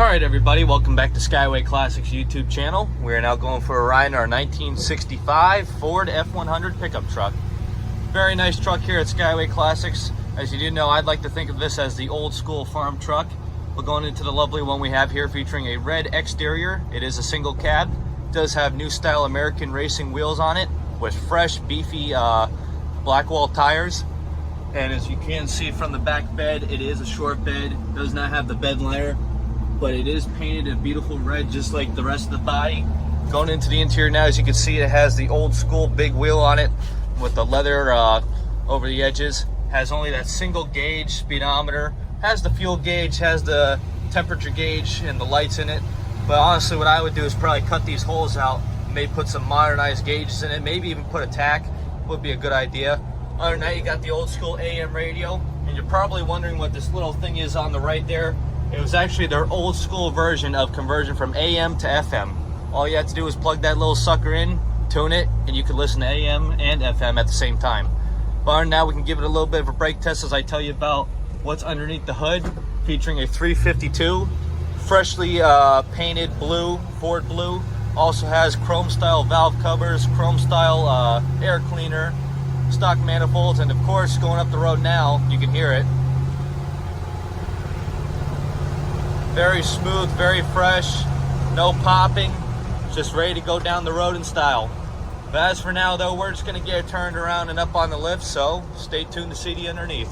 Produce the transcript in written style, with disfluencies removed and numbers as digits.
Alright everybody, welcome back to Skyway Classics YouTube channel. We're now going for a ride in our 1965 Ford F100 pickup truck. Very nice truck here at Skyway Classics. As you do know, I'd like to think of this as the old school farm truck. We're going into the lovely one we have here featuring a red exterior. It is a single cab. It does have new style American racing wheels on it with fresh beefy Blackwall tires. And as you can see from the back bed, it is a short bed. It does not have the bed liner, but it is painted a beautiful red just like the rest of the body. Going into the interior now, as you can see, it has the old school big wheel on it with the leather over the edges. Has only that single gauge speedometer, has the fuel gauge, has the temperature gauge and the lights in it. But honestly, what I would do is probably cut these holes out, maybe put some modernized gauges in it, maybe even put a tack would be a good idea. Other than that, you got the old school AM radio, and you're probably wondering what this little thing is on the right there. It was actually their old school version of conversion from AM to FM. All you have to do is plug that little sucker in, tune it, and you can listen to AM and FM at the same time. But now we can give it a little bit of a brake test as I tell you about what's underneath the hood, featuring a 352, freshly painted blue, Ford blue. Also has chrome style valve covers, chrome style air cleaner, stock manifolds, and of course, going up the road now, you can hear it. Very smooth, very fresh, no popping, just ready to go down the road in style. But as for now though, we're just gonna get it turned around and up on the lift, so stay tuned to see the underneath.